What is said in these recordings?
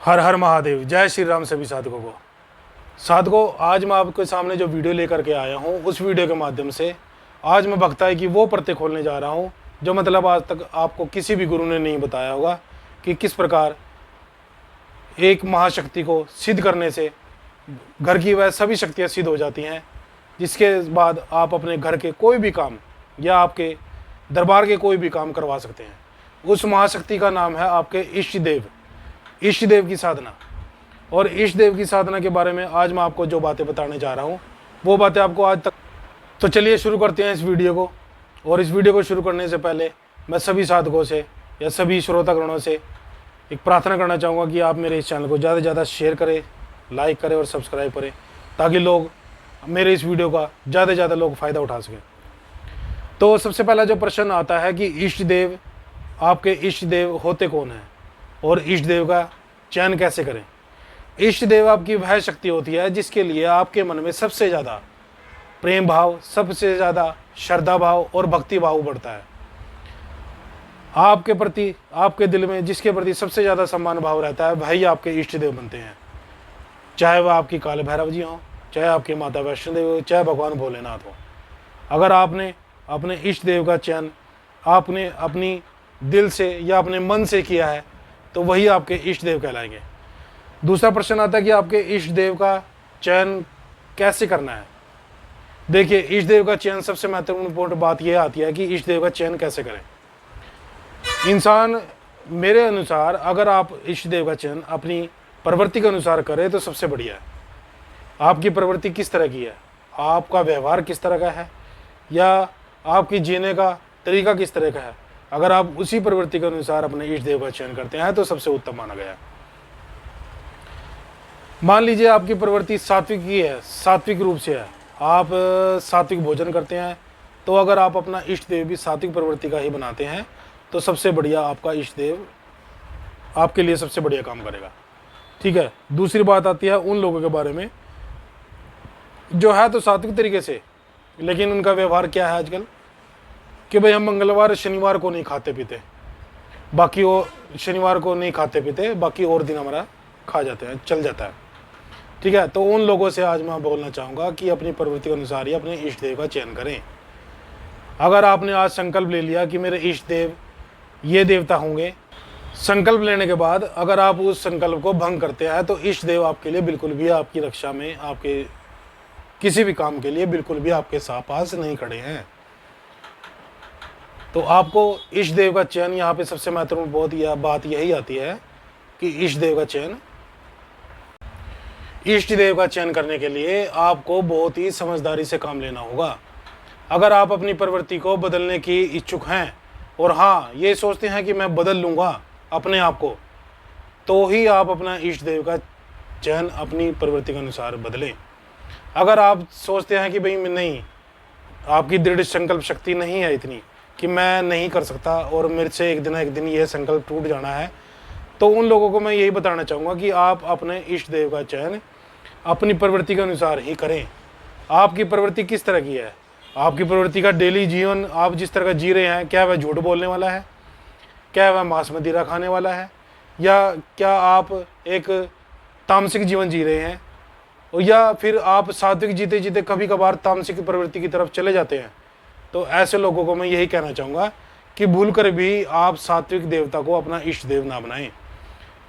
हर हर महादेव, जय श्री राम सभी साधकों को। साधकों, आज मैं आपके सामने जो वीडियो लेकर के आया हूँ, उस वीडियो के माध्यम से आज मैं भक्ताई की वो परतें खोलने जा रहा हूँ जो मतलब आज तक आपको किसी भी गुरु ने नहीं बताया होगा कि किस प्रकार एक महाशक्ति को सिद्ध करने से घर की वह सभी शक्तियाँ सिद्ध हो जाती हैं, जिसके बाद आप अपने घर के कोई भी काम या आपके दरबार के कोई भी काम करवा सकते हैं। उस महाशक्ति का नाम है आपके इष्ट देव, इष्ट देव की साधना। और इष्ट देव की साधना के बारे में आज मैं आपको जो बातें बताने जा रहा हूँ, वो बातें आपको आज तक। तो चलिए शुरू करते हैं इस वीडियो को। और इस वीडियो को शुरू करने से पहले मैं सभी साधकों से या सभी श्रोतागणों से एक प्रार्थना करना चाहूँगा कि आप मेरे इस चैनल को ज़्यादा से ज़्यादा शेयर करें, लाइक करें और सब्सक्राइब करें, ताकि लोग मेरे इस वीडियो का ज़्यादा से ज़्यादा लोग फ़ायदा उठा सकें। तो सबसे पहला जो प्रश्न आता है कि इष्ट देव, आपके इष्ट देव होते कौन हैं और इष्ट देव का चयन कैसे करें। इष्ट देव आपकी वह शक्ति होती है जिसके लिए आपके मन में सबसे ज़्यादा प्रेम भाव, सबसे ज़्यादा श्रद्धा भाव और भक्ति भाव बढ़ता है। आपके प्रति, आपके दिल में जिसके प्रति सबसे ज़्यादा सम्मान भाव रहता है, वही आपके इष्ट देव बनते हैं। चाहे वह आपकी काल भैरव जी हों, चाहे आपकी माता वैष्णो देवी हो, चाहे भगवान भोलेनाथ हो। अगर आपने अपने इष्ट देव का चयन आपने अपनी दिल से या अपने मन से किया है, तो वही आपके इष्ट देव कहलाएंगे। दूसरा प्रश्न आता है कि आपके इष्ट देव का चयन कैसे करना है। देखिए, इष्ट देव का चयन, सबसे महत्वपूर्ण बात यह आती है कि इष्ट देव का चयन कैसे करें। इंसान, मेरे अनुसार, अगर आप इष्ट देव का चयन अपनी प्रवृत्ति के अनुसार करें तो सबसे बढ़िया है। आपकी प्रवृत्ति किस तरह की है, आपका व्यवहार किस तरह का है, या आपकी जीने का तरीका किस तरह का है, अगर आप उसी प्रवृत्ति के अनुसार अपने इष्ट देव का चयन करते हैं तो सबसे उत्तम माना गया। मान लीजिए आपकी प्रवृत्ति सात्विक की है, सात्विक रूप से है, आप सात्विक भोजन करते हैं, तो अगर आप अपना इष्ट देव भी सात्विक प्रवृत्ति का ही बनाते हैं तो सबसे बढ़िया आपका इष्ट देव आपके लिए सबसे बढ़िया काम करेगा। ठीक है। दूसरी बात आती है उन लोगों के बारे में जो है तो सात्विक तरीके से, लेकिन उनका व्यवहार क्या है आजकल कि भाई हम मंगलवार शनिवार को नहीं खाते पीते, बाकी वो शनिवार को नहीं खाते पीते, बाकी और दिन हमारा खा जाते हैं, चल जाता है। ठीक है। तो उन लोगों से आज मैं बोलना चाहूँगा कि अपनी प्रवृत्ति के अनुसार ही अपने इष्ट देव का चयन करें। अगर आपने आज संकल्प ले लिया कि मेरे इष्ट देव ये देवता होंगे, संकल्प लेने के बाद अगर आप उस संकल्प को भंग करते हैं तो इष्ट देव आपके लिए बिल्कुल भी आपकी रक्षा में, आपके किसी भी काम के लिए बिल्कुल भी आपके पास नहीं खड़े हैं। तो आपको इष्ट देव का चयन, यहाँ पे सबसे महत्वपूर्ण बात यही आती है कि इष्ट देव का चयन, इष्ट देव का चयन करने के लिए आपको बहुत ही समझदारी से काम लेना होगा। अगर आप अपनी प्रवृत्ति को बदलने की इच्छुक हैं और हाँ, ये सोचते हैं कि मैं बदल लूँगा अपने आप को, तो ही आप अपना इष्ट देव का चयन अपनी प्रवृत्ति के अनुसार बदलें। अगर आप सोचते हैं कि भाई मैं नहीं, आपकी दृढ़ संकल्प शक्ति नहीं है इतनी कि मैं नहीं कर सकता और मेरे से एक दिन यह संकल्प टूट जाना है, तो उन लोगों को मैं यही बताना चाहूँगा कि आप अपने इष्ट देव का चयन अपनी प्रवृत्ति के अनुसार ही करें। आपकी प्रवृत्ति किस तरह की है, आपकी प्रवृत्ति का डेली जीवन आप जिस तरह का जी रहे हैं, क्या वह झूठ बोलने वाला है, क्या वह मांस मदिरा खाने वाला है, या क्या आप एक तामसिक जीवन जी रहे हैं, या फिर आप सात्विक जीते जीते कभी कभार तामसिक प्रवृत्ति की तरफ चले जाते हैं। तो ऐसे लोगों को मैं यही कहना चाहूँगा कि भूल कर भी आप सात्विक देवता को अपना इष्ट देव ना बनाएं,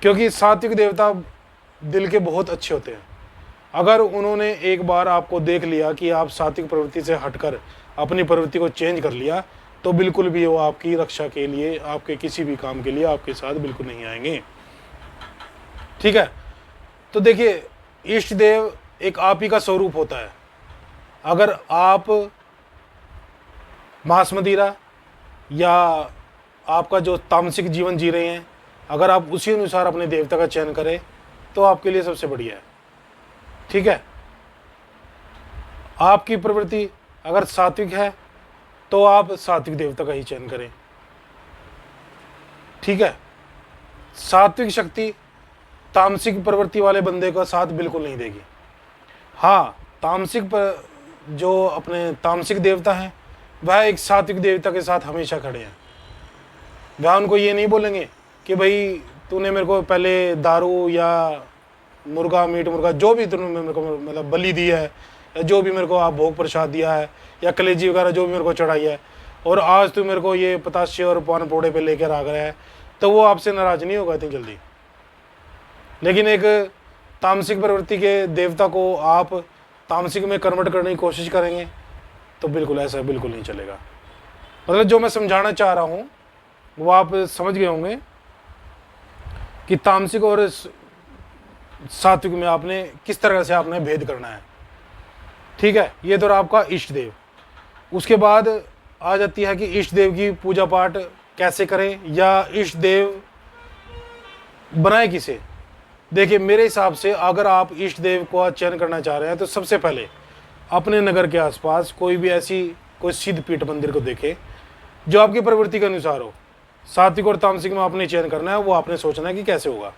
क्योंकि सात्विक देवता दिल के बहुत अच्छे होते हैं। अगर उन्होंने एक बार आपको देख लिया कि आप सात्विक प्रवृत्ति से हटकर अपनी प्रवृत्ति को चेंज कर लिया, तो बिल्कुल भी वो आपकी रक्षा के लिए, आपके किसी भी काम के लिए आपके साथ बिल्कुल नहीं आएंगे। ठीक है। तो देखिए, इष्ट देव एक आप ही का स्वरूप होता है। अगर आप मांस मदिरा या आपका जो तामसिक जीवन जी रहे हैं, अगर आप उसी अनुसार अपने देवता का चयन करें तो आपके लिए सबसे बढ़िया है। ठीक है। आपकी प्रवृत्ति अगर सात्विक है तो आप सात्विक देवता का ही चयन करें। ठीक है। सात्विक शक्ति तामसिक प्रवृत्ति वाले बंदे का साथ बिल्कुल नहीं देगी। हाँ, जो अपने तामसिक देवता हैं, वह एक सात्विक देवता के साथ हमेशा खड़े हैं। वह उनको ये नहीं बोलेंगे कि भाई तूने मेरे को पहले दारू या मुर्गा मीट मुर्गा जो भी तूने मेरे को मतलब बलि दी है, या जो भी मेरे को आप भोग प्रसाद दिया है, या कलेजी वगैरह जो भी मेरे को चढ़ाई है, और आज तू मेरे को ये पताशे और पान पोड़े पे लेकर आ गया है, तो वो आपसे नाराज नहीं होगा इतनी जल्दी। लेकिन एक तामसिक प्रवृत्ति के देवता को आप तामसिक में कन्वर्ट करने की कोशिश करेंगे तो बिल्कुल ऐसा बिल्कुल नहीं चलेगा। मतलब जो मैं समझाना चाह रहा हूँ वो आप समझ गए होंगे कि तामसिक और सात्विक में आपने किस तरह से आपने भेद करना है। ठीक है, ये तो आपका इष्ट देव। उसके बाद आ जाती है कि इष्ट देव की पूजा पाठ कैसे करें या इष्ट देव बनाए किसे। देखिए मेरे हिसाब से अगर आप इष्ट देव को चयन करना चाह रहे हैं तो सबसे पहले अपने नगर के आसपास कोई भी ऐसी कोई सिद्ध पीठ मंदिर को देखें जो आपकी प्रवृत्ति के अनुसार हो। सात्विक और तामसिक में आपने चयन करना है, वो आपने सोचना है कि कैसे होगा।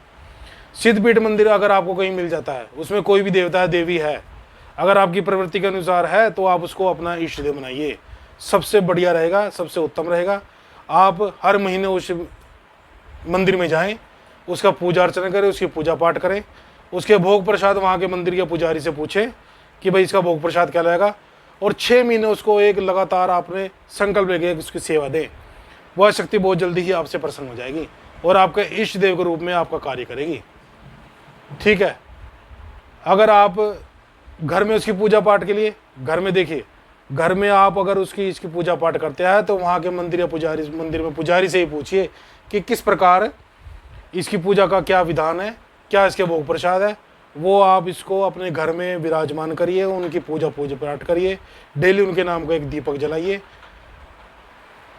सिद्ध पीठ मंदिर अगर आपको कहीं मिल जाता है, उसमें कोई भी देवता है देवी है, अगर आपकी प्रवृत्ति के अनुसार है तो आप उसको अपना इष्ट देव बनाइए, सबसे बढ़िया रहेगा, सबसे उत्तम रहेगा। आप हर महीने उस मंदिर में जाएं, उसका पूजा अर्चना करें, उसकी पूजा पाठ करें, उसके भोग प्रसाद वहाँ के मंदिर के पुजारी से पूछें कि भाई इसका भोग प्रसाद क्या लगेगा, और 6 महीने उसको एक लगातार आपने संकल्प लेके उसकी सेवा दें। वह शक्ति बहुत जल्दी ही आपसे प्रसन्न हो जाएगी और आपके इष्ट देव के रूप में आपका कार्य करेगी। ठीक है, अगर आप घर में उसकी पूजा पाठ के लिए, घर में देखिए, घर में आप अगर इसकी पूजा पाठ करते हैं तो वहाँ के मंदिर में पुजारी से ही पूछिए कि किस प्रकार इसकी पूजा का क्या विधान है, क्या इसके भोग प्रसाद है। वो आप इसको अपने घर में विराजमान करिए, उनकी पूजा पाठ करिए, डेली उनके नाम का एक दीपक जलाइए।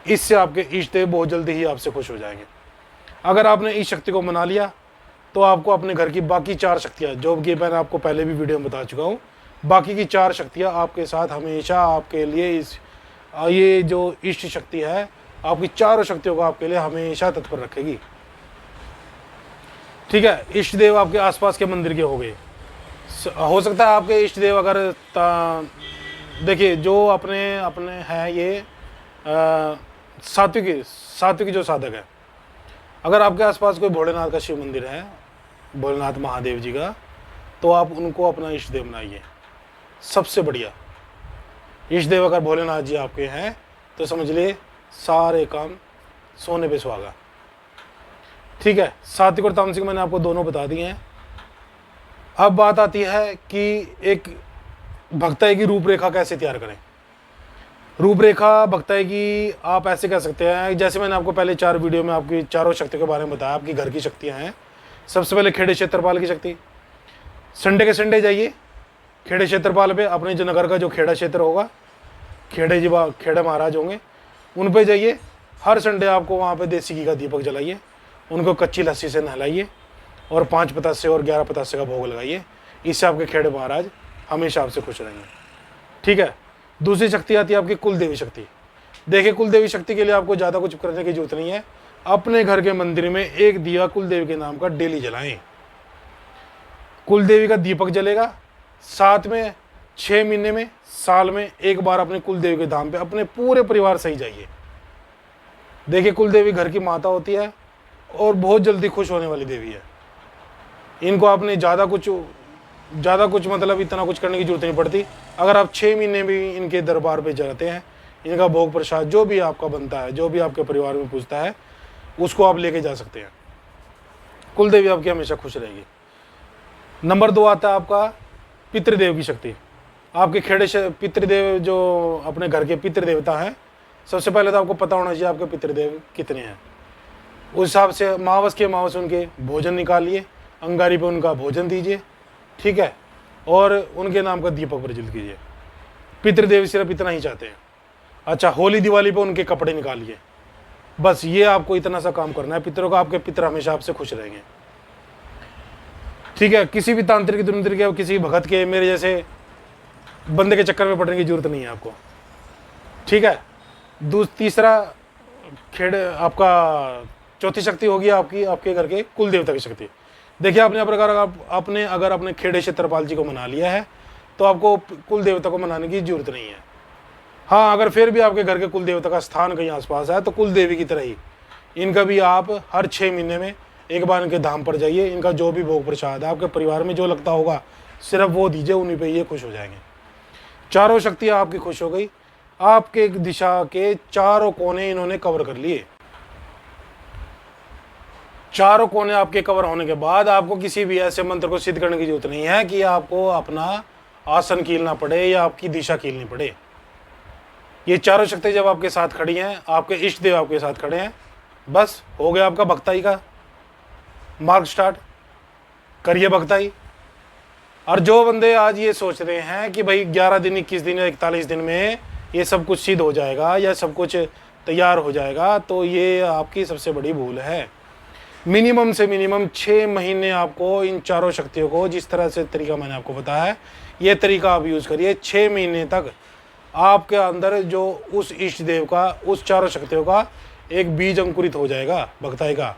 इससे आपके इष्ट देव बहुत जल्दी ही आपसे खुश हो जाएंगे। अगर आपने इस शक्ति को मना लिया तो आपको अपने घर की बाकी 4 शक्तियाँ, जो कि मैंने आपको पहले भी वीडियो में बता चुका हूँ, बाकी की 4 शक्तियाँ आपके साथ हमेशा आपके लिए ये जो इष्ट शक्ति है आपकी 4 शक्तियों को आपके लिए हमेशा तत्पर रखेगी। ठीक है, इष्ट देव आपके आसपास के मंदिर के हो गए। हो सकता है आपके इष्ट देव अगर देखिए जो अपने हैं ये सात्विक जो साधक है, अगर आपके आसपास कोई भोलेनाथ का शिव मंदिर है, भोलेनाथ महादेव जी का, तो आप उनको अपना इष्ट देव बनाइए, सबसे बढ़िया। इष्ट देव अगर भोलेनाथ जी आपके हैं तो समझ लिए सारे काम सोने पे सुहागा। ठीक है, सात्विक और तामसिक मैंने आपको दोनों बता दिए हैं। अब बात आती है कि एक भक्ताई की रूपरेखा कैसे तैयार करें। रूपरेखा भक्ताई की आप ऐसे कह सकते हैं, जैसे मैंने आपको पहले 4 वीडियो में आपकी 4 शक्तियों के बारे में बताया, आपकी घर की शक्तियाँ हैं। सबसे पहले खेड़े क्षेत्रपाल की शक्ति, संडे के संडे जाइए खेड़े क्षेत्रपाल पे, अपने जो नगर का जो खेड़ा क्षेत्र होगा, खेड़े महाराज होंगे, उन पे जाइए। हर संडे आपको वहाँ पे देसी घी का दीपक जलाइए, उनको कच्ची लस्सी से नहलाइए और 5 पतासे और 11 पतासे का भोग लगाइए। इससे आपके खेड़े महाराज हमेशा आपसे खुश रहेंगे। ठीक है, दूसरी शक्ति आती है आपकी कुलदेवी शक्ति। देखिए कुलदेवी शक्ति के लिए आपको ज़्यादा कुछ करने की जरूरत नहीं है, अपने घर के मंदिर में एक दिया कुलदेवी के नाम का डेली जलाएं। कुलदेवी का दीपक जलेगा, साथ में 6 महीने में, साल में एक बार अपने कुलदेवी के धाम पे अपने पूरे परिवार सही जाइए। देखिए कुलदेवी घर की माता होती है और बहुत जल्दी खुश होने वाली देवी है। इनको आपने ज़्यादा कुछ मतलब इतना कुछ करने की जरूरत नहीं पड़ती। अगर आप 6 महीने भी इनके दरबार पे जाते हैं, इनका भोग प्रसाद जो भी आपका बनता है, जो भी आपके परिवार में पूछता है, उसको आप लेके जा सकते हैं। कुलदेवी आपकी हमेशा खुश रहेगी। नंबर 2 आता है आपका पितृदेव की शक्ति। आपके खेड़े पितृदेव जो अपने घर के पितृदेवता हैं, सबसे पहले तो आपको पता होना चाहिए आपके पितृदेव कितने हैं। उस हिसाब से मावस के मावस उनके भोजन निकालिए, अंगारी पे उनका भोजन दीजिए। ठीक है, और उनके नाम का दीपक प्रज्वलित कीजिए। पितृदेव सिर्फ इतना ही चाहते हैं। अच्छा, होली दिवाली पे उनके कपड़े निकालिए, बस ये आपको इतना सा काम करना है। पितरों का, आपके पितर हमेशा आपसे खुश रहेंगे। ठीक है, किसी भी तांत्रिक दुंत्रिक के, किसी भगत के, मेरे जैसे बंदे के चक्कर में पड़ने की जरूरत नहीं है आपको। ठीक है, तीसरा आपका चौथी शक्ति होगी आपके घर के कुल देवता की शक्ति। देखिए आपने अगर अपने खेड़े क्षेत्रपाल जी को मना लिया है तो आपको कुल देवता को मनाने की जरूरत नहीं है। हाँ, अगर फिर भी आपके घर के कुल देवता का स्थान कहीं आसपास है तो कुल देवी की तरह ही इनका भी आप हर 6 महीने में एक बार इनके धाम पर जाइए, इनका जो भी भोग प्रसाद है आपके परिवार में जो लगता होगा सिर्फ वो दीजिए, उन्हीं पे ये खुश हो जाएंगे। चारों शक्तियाँ आपकी खुश हो गई। आपके दिशा के चारों कोने इन्होंने कवर कर लिए। चारों कोने आपके कवर होने के बाद आपको किसी भी ऐसे मंत्र को सिद्ध करने की जरूरत नहीं है कि आपको अपना आसन कीलना पड़े या आपकी दिशा कीलनी पड़े। ये चारों शक्ति जब आपके साथ खड़ी हैं, आपके इष्ट देव आपके साथ खड़े हैं, बस हो गया आपका भक्ताई का मार्ग स्टार्ट। करिए भक्ताई। और जो बंदे आज ये सोच रहे हैं कि भाई 11 दिन, 21 दिन या 41 दिन में ये सब कुछ सिद्ध हो जाएगा या सब कुछ तैयार हो जाएगा, तो ये आपकी सबसे बड़ी भूल है। मिनिमम से मिनिमम 6 महीने आपको इन चारों शक्तियों को, जिस तरह से तरीका मैंने आपको बताया है, ये तरीका आप यूज़ करिए। 6 महीने तक आपके अंदर जो उस इष्ट देव का, उस चारों शक्तियों का एक बीज अंकुरित हो जाएगा भक्ताई का।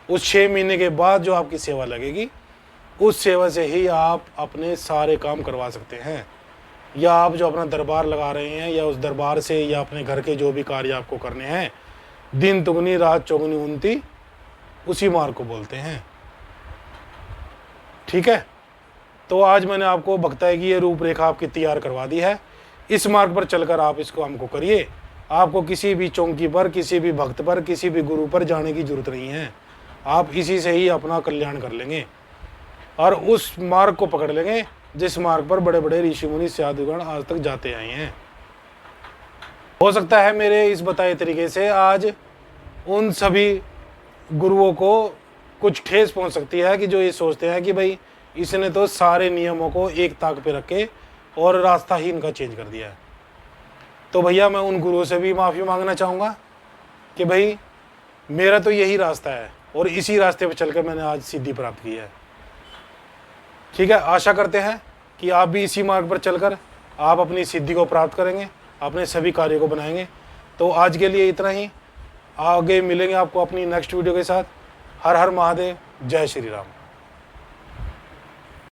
उस 6 महीने के बाद जो आपकी सेवा लगेगी, उस सेवा से ही आप अपने सारे काम करवा सकते हैं। या आप जो अपना दरबार लगा रहे हैं, या उस दरबार से या अपने घर के जो भी कार्य आपको करने हैं, दिन दुगनी रात चौगुनी उनती, उसी मार्ग को बोलते हैं। ठीक है, तो आज मैंने आपको भक्ताई की ये रूपरेखा आपकी तैयार करवा दी है। इस मार्ग पर चलकर आप इसको हमको करिए। आपको किसी भी चौंकी पर, किसी भी भक्त पर, किसी भी गुरु पर जाने की जरूरत नहीं है। आप इसी से ही अपना कल्याण कर लेंगे और उस मार्ग को पकड़ लेंगे जिस मार्ग पर बड़े बड़े ऋषि मुनि साधुगण आज तक जाते आए हैं। हो सकता है मेरे इस बताए तरीके से आज उन सभी गुरुओं को कुछ ठेस पहुंच सकती है कि जो ये सोचते हैं कि भाई इसने तो सारे नियमों को एक ताक पे रखे और रास्ता ही इनका चेंज कर दिया है। तो भैया मैं उन गुरुओं से भी माफ़ी मांगना चाहूँगा कि भाई मेरा तो यही रास्ता है और इसी रास्ते पर चलकर मैंने आज सिद्धि प्राप्त की है। ठीक है, आशा करते हैं कि आप भी इसी मार्ग पर चलकर आप अपनी सिद्धि को प्राप्त करेंगे, अपने सभी कार्यों को बनाएंगे। तो आज के लिए इतना ही। आगे मिलेंगे आपको अपनी नेक्स्ट वीडियो के साथ। हर हर महादेव, जय श्री राम।